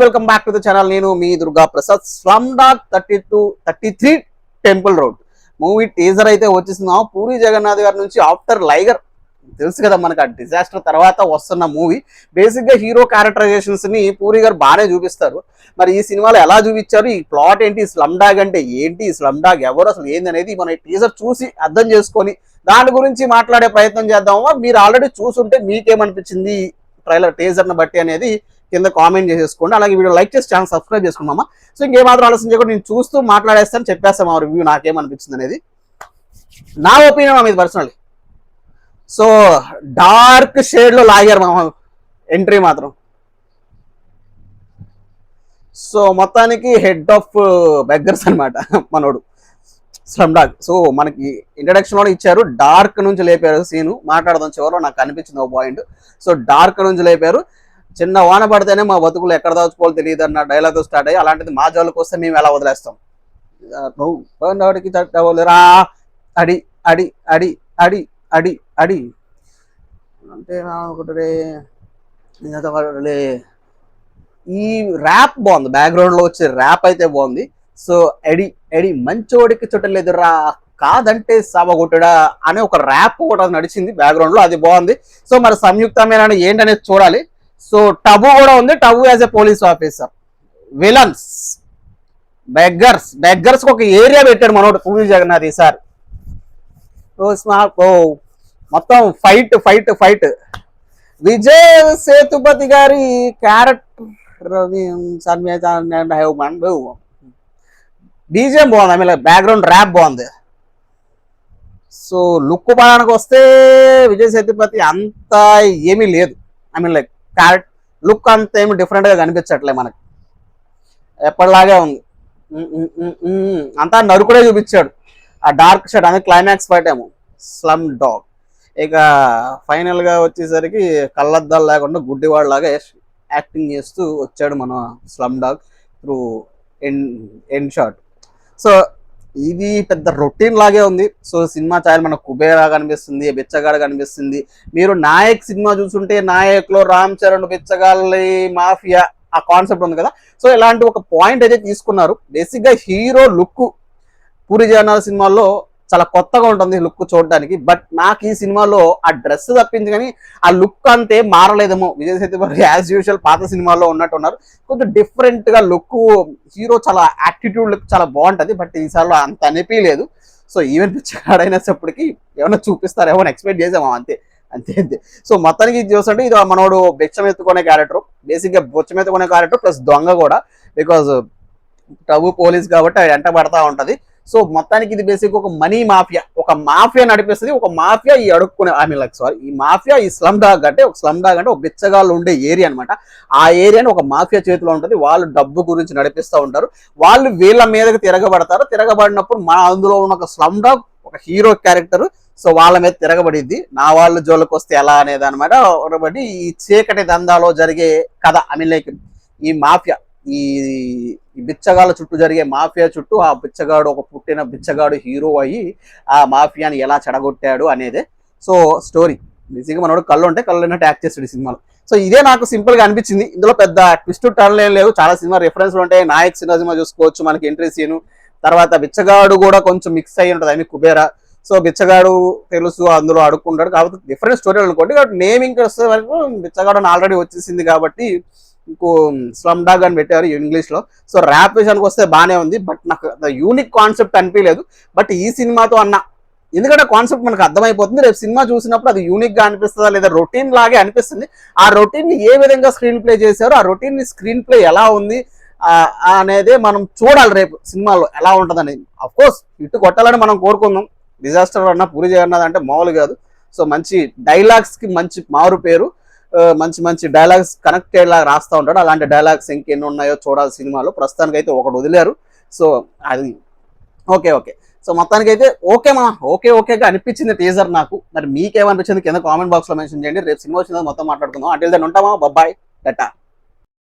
Welcome back to the channel. నేను మీ Durga Prasad. Slumdog 33 temple road movie teaser అయితే వచ్చేస్తున్నాం. పూరి జగన్నాథ్ గారి నుంచి ఆఫ్టర్ లైగర్ తెలుసు కదా మనకు, ఆ డిజాస్టర్ తర్వాత వస్తున్న మూవీ. బేసిక్ గా హీరో క్యారెక్టరైజేషన్స్ ని పూరి గారు బాగానే చూపిస్తారు. మరి ఈ సినిమాలో ఎలా చూపించారు, ఈ ప్లాట్ ఏంటి, స్లమ్ డాగ్ అంటే ఏంటి, స్లమ్ డాగ్ ఎవరు, అసలు ఏంది అనేది మన టీజర్ చూసి అర్థం చేసుకొని దాని గురించి మాట్లాడే ప్రయత్నం చేద్దామా. మీరు ఆల్రెడీ చూసుంటే మీకేమనిపించింది ట్రైలర్ టీజర్ ని బట్టి అనేది కింద కామెంట్ చేసేసుకోండి. అలాగే వీడియో లైక్ చేసి ఛానల్ సబ్స్క్రైబ్ చేసుకున్నామా. సో ఇంకేమాత్రం ఆలోచన చేయకుండా నేను చూస్తూ మాట్లాడేస్తాను, చెప్పేస్తాను ఆ రివ్యూ నాకేమనిపించింది అనేది. నా ఒపీనియన్ మీద పర్సనల్లీ సో డార్క్ షేడ్ లో లాగారు మా ఎంట్రీ మాత్రం. సో మొత్తానికి హెడ్ ఆఫ్ బెగ్గర్స్ అనమాట మనోడు స్లమ్ డాగ్. సో మనకి ఇంట్రడక్షన్ లో ఇచ్చారు, డార్క్ నుంచి లేపారు సీను. మాట్లాడదాం చివరిలో నాకు అనిపించింది ఒక పాయింట్. సో డార్క్ నుంచి లేపారు, చిన్న వాన పడితేనే మా బతుకులు ఎక్కడ దాచుకోవాలో తెలియదు అన్న డైలాగ్ స్టార్ట్ అయ్యి, అలాంటిది మా జోలికి వస్తే మేము ఎలా వదిలేస్తాం. రా అడి అడి అడి అడి అడి అడి అంటే ఒకటి. ఈ ర్యాప్ బాగుంది, బ్యాక్గ్రౌండ్ లో వచ్చే ర్యాప్ అయితే బాగుంది. సో ఎడి ఎడి మంచోడికి చుట్టలేదురా కాదంటే సవగొట్టుడా అనే ఒక ర్యాప్ కూడా నడిచింది బ్యాక్గ్రౌండ్ లో, అది బాగుంది. సో మరి సంయుక్తమైన ఏంటనేది చూడాలి. సో టబు కూడా ఉంది, Tabu as a police officer. Villains beggars ఒక ఏరియా పెట్టాడు మనోడు పూరి జగన్నాథ్ ఈసారి. మొత్తం fight fight fight. Vijay Sethupathi గారి క్యారెక్టర్ బీజిఎం బాగుంది, ఐ మీన్ బ్యాక్గ్రౌండ్ ర్యాప్ బాగుంది. సో లుక్ పడానికి వస్తే విజయ్ సేతుపతి అంత ఏమీ లేదు, I mean like character look అంత ఏమి డిఫరెంట్ గా కనిపించట్లే మనకి, ఎప్పటిలాగే ఉంది. అంతా నరుకుడే చూపించాడు ఆ డార్క్ షేడ్ అనేది. క్లైమాక్స్ ఫైట్ ఏమో స్లమ్ డాగ్. ఇక ఫైనల్ గా వచ్చేసరికి కళ్ళద్దాలు లేకుండా గుడ్డివాడు లాగా యాక్టింగ్ చేస్తూ వచ్చాడు మన slum dog through end shot. So ఇది పెద్ద రొటీన్ లాగే ఉంది. సో సినిమా చాలా మన కుబేరా కనిపిస్తుంది, బిచ్చగాడు కనిపిస్తుంది. మీరు నాయక్ సినిమా చూస్తుంటే నాయక్ లో రామ్ చరణ్ బిచ్చగాళ్ళి మాఫియా ఆ కాన్సెప్ట్ ఉంది కదా. సో ఇలాంటి ఒక పాయింట్ అయితే తీసుకున్నారు. బేసిక్ గా హీరో లుక్ పూరి జగన్నాథ్ సినిమాల్లో చాలా కొత్తగా ఉంటుంది లుక్ చూడడానికి. బట్ నాకు ఈ సినిమాలో ఆ డ్రెస్ తప్పించి కానీ ఆ లుక్ అంతే మారలేదేమో. విజయ్ సేతుపతి యాజ్ యూజువల్ పాత సినిమాల్లో ఉన్నట్టున్నారు, కొంచెం డిఫరెంట్ గా లుక్. హీరో చాలా యాటిట్యూడ్ లుక్ చాలా బాగుంటది, బట్ ఈసారిలో అంత అనిపించలేదు. సో ఈవెన్ పిచ్చగాడైనప్పటికీ ఏమైనా చూపిస్తారేమో అని ఎక్స్పెక్ట్ చేసాము, అంతే అంతే అంతే. సో మొత్తానికి ఇది చూస్తుంటే ఇది మనోడు బిచ్చం ఎత్తుకునే క్యారెక్టర్, బేసిక్ గా బొచ్చం ఎత్తుకునే క్యారెక్టర్ ప్లస్ దొంగ కూడా, బికాజ్ టబు పోలీస్ కాబట్టి అది ఎంట పడతా ఉంటది. సో మొత్తానికి ఇది బేసిక్ ఒక మనీ మాఫియా, ఒక మాఫియా నడిపిస్తుంది. ఒక మాఫియా ఈ అడుక్కునే ఐ మీన్ లైక్ సారీ ఈ మాఫియా ఈ స్లమ్ డాగ్ అంటే ఒక బిచ్చగాళ్ళు ఉండే ఏరియా అనమాట. ఆ ఏరియాని ఒక మాఫియా చేతిలో ఉంటుంది. వాళ్ళు డబ్బు గురించి నడిపిస్తూ ఉంటారు, వాళ్ళు వీళ్ళ మీదకి తిరగబడతారు. తిరగబడినప్పుడు మన అందులో ఉన్న ఒక స్లమ్ డాగ్ ఒక హీరో క్యారెక్టర్, సో వాళ్ళ మీద తిరగబడిద్ది. నా వాళ్ళు జోలికి వస్తే ఎలా అనేది అనమాట. ఒకటి ఈ చీకటి దందాలో జరిగే కథ, ఐ మీన్ లైక్ ఈ మాఫియా ఈ బిచ్చగాళ్ళ చుట్టూ జరిగే మాఫియా చుట్టూ ఆ బిచ్చగాడు ఒక పుట్టిన బిచ్చగాడు హీరో అయ్యి ఆ మాఫియాని ఎలా చెడగొట్టాడు అనేదే సో స్టోరీ. బేసిక్గా మనోడు కళ్ళు ఉంటే కళ్ళు యాక్ట్ చేస్తాడు ఈ సినిమాలో. సో ఇదే నాకు సింపుల్ గా అనిపించింది. ఇందులో పెద్ద ట్విస్ట్ టర్న్ ఏం లేవు, చాలా సినిమా రిఫరెన్స్లు ఉంటాయి. నాయక్ సినిమా చూసుకోవచ్చు మనకి ఎంట్రీ సీను. తర్వాత బిచ్చగాడు కూడా కొంచెం మిక్స్ అయ్యి ఉంటుంది, ఐ మీన్ కుబేరా. సో బిచ్చగాడు తెలుసు అందులో అడుక్కుంటాడు, కాబట్టి డిఫరెంట్ స్టోరీ అనుకోండి. కాబట్టి నేమింగ్ వస్తే వరకు బిచ్చగాడు ఆల్రెడీ వచ్చేసింది కాబట్టి ఇంకో స్లమ్ డాగ్ అని పెట్టారు ఇంగ్లీష్ లో. సో ర్యాప్ విషయానికి వస్తే బాగానే ఉంది, బట్ నాకు యూనిక్ కాన్సెప్ట్ అనిపించలేదు. బట్ ఈ సినిమాతో ఎందుకంటే కాన్సెప్ట్ మనకు అర్థమైపోతుంది. రేపు సినిమా చూసినప్పుడు అది యూనిక్ గా అనిపిస్తుందా లేదా రొటీన్ లాగే అనిపిస్తుంది. ఆ రొటీన్ ని ఏ విధంగా స్క్రీన్ ప్లే చేశారు, ఆ రొటీన్ ని స్క్రీన్ ప్లే ఎలా ఉంది అనేది మనం చూడాలి రేపు సినిమాలో ఎలా ఉంటుంది అనేది. అఫ్ కోర్స్ ఇటు కొట్టాలని మనం కోరుకుందాం. డిజాస్టర్ అన్న పూరి జగన్నాథ్ అంటే మామూలు కాదు. సో మంచి డైలాగ్స్ కి మంచి మారు పేరు, మంచి మంచి డైలాగ్స్ కనెక్టెడ్ లాగా రాస్తూ ఉంటాడు. అలాంటి డైలాగ్స్ ఇంకెన్ని ఉన్నాయో చూడాలి సినిమాలో. ప్రస్తుతానికి అయితే ఒకటి వదిలేరు. సో అది ఓకే. సో మొత్తానికి అయితే ఓకేగా అనిపించింది టీజర్ నాకు. మరి మీకేమనిపించింది కింద కామెంట్ బాక్స్ లో మెన్షన్ చేయండి. రేపు సినిమా వచ్చిందో మొత్తం మాట్లాడుకుందాం. అంటిల్ దెన్ ఉంటామా, బాయ్, టాటా.